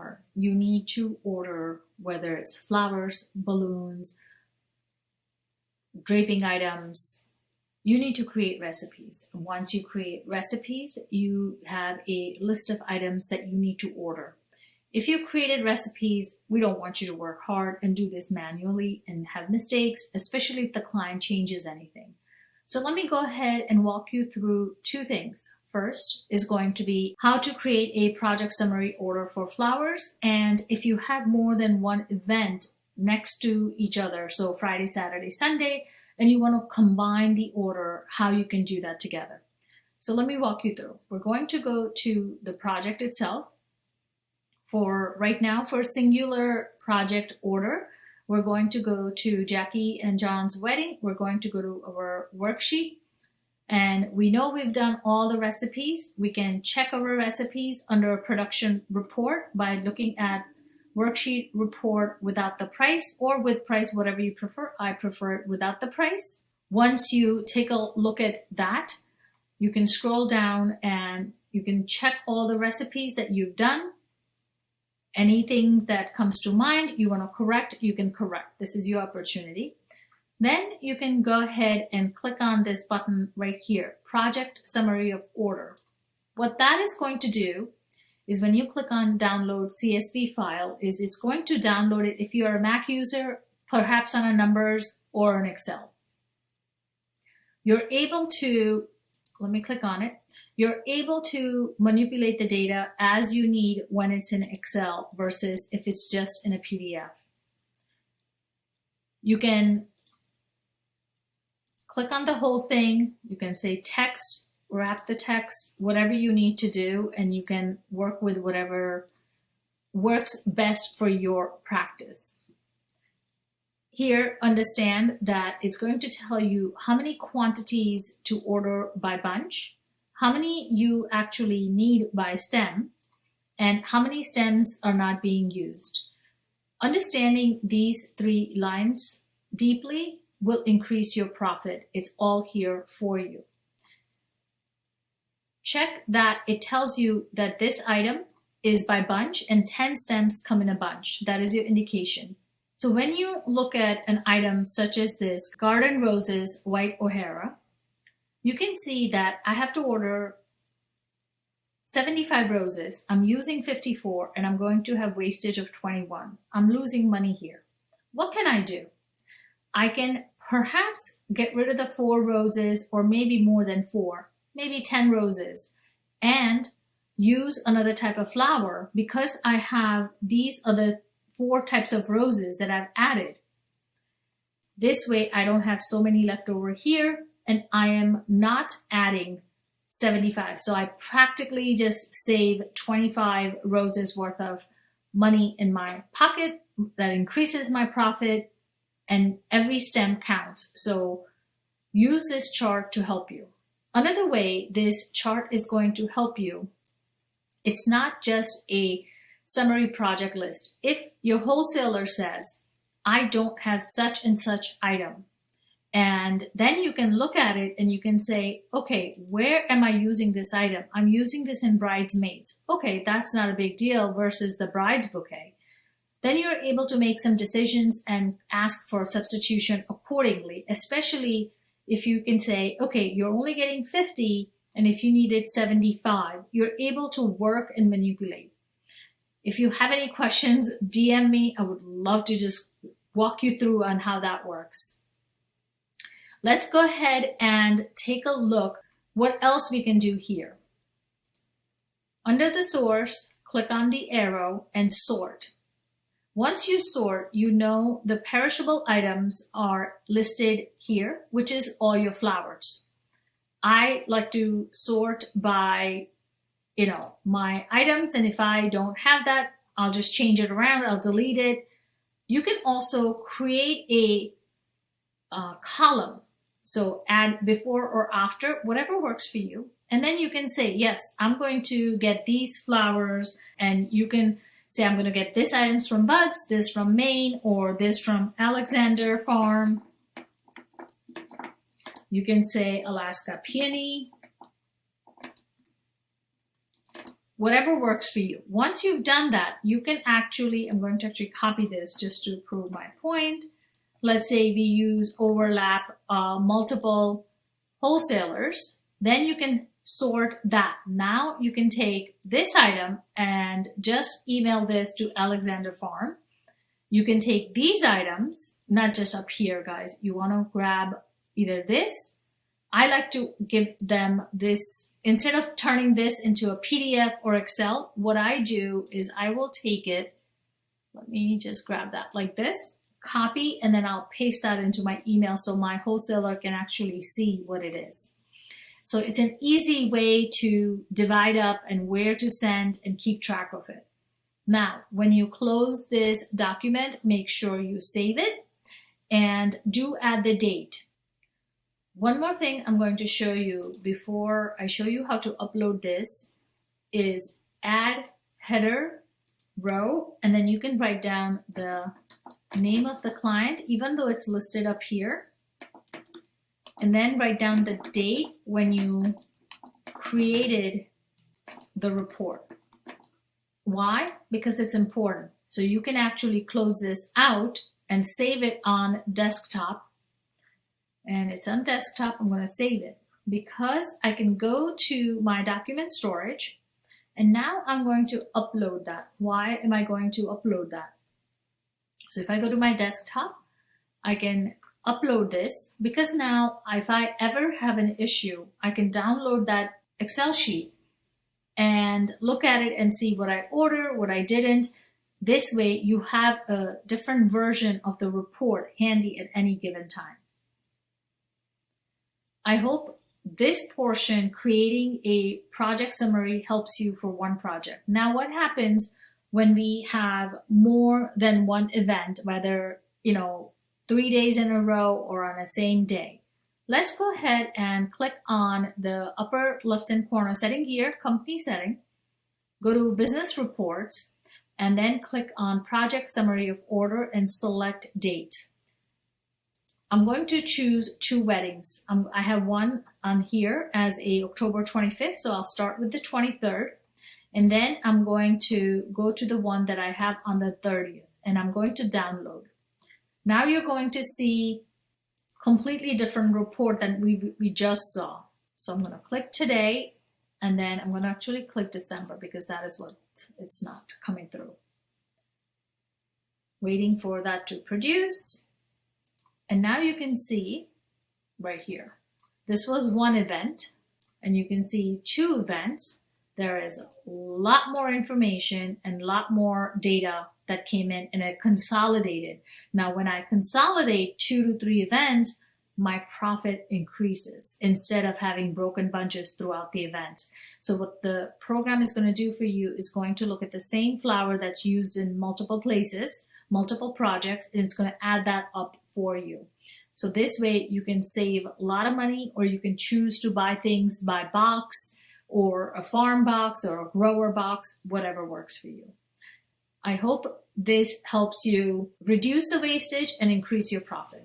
summer, you need to order, whether it's flowers, balloons, draping items, you need to create recipes. Once you create recipes, you have a list of items that you need to order. If you created recipes, we don't want you to work hard and do this manually and have mistakes, especially if the client changes anything. So let me go ahead and walk you through two things. First is going to be how to create a project summary order for flowers. And if you have more than one event next to each other, so Friday, Saturday, Sunday, and you want to combine the order, how you can do that together. So let me walk you through. We're going to go to the project itself. For right now, for singular project order, we're going to go to Jackie and John's wedding. We're going to go to our worksheet. And we know we've done all the recipes. We can check our recipes under a production report by looking at worksheet report without the price or with price, whatever you prefer. I prefer it without the price. Once you take a look at that, you can scroll down and you can check all the recipes that you've done. Anything that comes to mind you want to correct, you can correct. This is your opportunity. Then you can go ahead and click on this button right here, Project Summary of Order. What that is going to do is when you click on download CSV file, is it's going to download it if you're a Mac user, perhaps on a Numbers or an Excel. You're able to, let me click on it, you're able to manipulate the data as you need when it's in Excel versus if it's just in a PDF. You can click on the whole thing. You can say text, wrap the text, whatever you need to do, and you can work with whatever works best for your practice. Here, understand that it's going to tell you how many quantities to order by bunch, how many you actually need by stem, and how many stems are not being used. Understanding these three lines deeply will increase your profit. It's all here for you. Check that it tells you that this item is by bunch and 10 stems come in a bunch. That is your indication. So when you look at an item such as this, Garden Roses White O'Hara, you can see that I have to order 75 roses. I'm using 54 and I'm going to have wastage of 21. I'm losing money here. What can I do? I can perhaps get rid of the 4 roses or maybe more than 4, maybe 10 roses, and use another type of flower because I have these other 4 types of roses that I've added. This way I don't have so many left over here and I am not adding 75. So I practically just save 25 roses worth of money in my pocket. That increases my profit and every stem counts. So use this chart to help you. Another way this chart is going to help you, it's not just a summary project list. If your wholesaler says, I don't have such and such item, and then you can look at it and you can say, okay, where am I using this item? I'm using this in bridesmaids. Okay, that's not a big deal versus the bride's bouquet. Then you're able to make some decisions and ask for substitution accordingly, especially if you can say, okay, you're only getting 50, and if you needed 75, you're able to work and manipulate. If you have any questions, DM me. I would love to just walk you through on how that works. Let's go ahead and take a look what else we can do here. Under the source, click on the arrow and sort. Once you sort, you know the perishable items are listed here, which is all your flowers. I like to sort by, my items, and if I don't have that, I'll just change it around, I'll delete it. You can also create a column. So add before or after, whatever works for you. And then you can say, yes, I'm going to get these flowers, and you can say, I'm going to get this items from Buds, this from Maine, or this from Alexander Farm. You can say Alaska Peony. whatever works for you. Once you've done that, you can actually, I'm going to actually copy this just to prove my point. Let's say we use overlap multiple wholesalers, then you can sort that. Now you can take this item and just email this to Alexander Farm. You can take these items, not just up here, guys. You want to grab either this. I like to give them this, instead of turning this into a PDF or Excel, what I do is I will take it, let me just grab that like this, copy, and then I'll paste that into my email so my wholesaler can actually see what it is. So it's an easy way to divide up and where to send and keep track of it. Now, when you close this document, make sure you save it and do add the date. One more thing I'm going to show you before I show you how to upload this is add header row, and then you can write down the name of the client, even though it's listed up here, and then write down the date when you created the report. Why? Because it's important. So you can actually close this out and save it on desktop. And it's on desktop, I'm going to save it because I can go to my document storage, and now I'm going to upload that. Why am I going to upload that? So if I go to my desktop, I can upload this because now if I ever have an issue, I can download that Excel sheet and look at it and see what I ordered, what I didn't. This way you have a different version of the report handy at any given time. I hope this portion, creating a project summary, helps you for one project. Now, what happens when we have more than one event, whether, 3 days in a row or on the same day? Let's go ahead and click on the upper left-hand corner setting here, company setting, go to business reports, and then click on project summary of order and select date. I'm going to choose 2 weddings. I have one on here as a October 25th, so I'll start with the 23rd. And then I'm going to go to the one that I have on the 30th, and I'm going to download. Now you're going to see completely different report than we just saw. So I'm going to click today, and then I'm going to actually click December because that is what it's not coming through. Waiting for that to produce. And now you can see right here, this was one event, and you can see 2 events. There is a lot more information and a lot more data that came in and it consolidated. Now, when I consolidate 2 to 3 events, my profit increases instead of having broken bunches throughout the events. So what the program is going to do for you is going to look at the same flower that's used in multiple places, multiple projects, and it's going to add that up for you. So this way you can save a lot of money, or you can choose to buy things by box or a farm box or a grower box, whatever works for you. I hope this helps you reduce the wastage and increase your profit.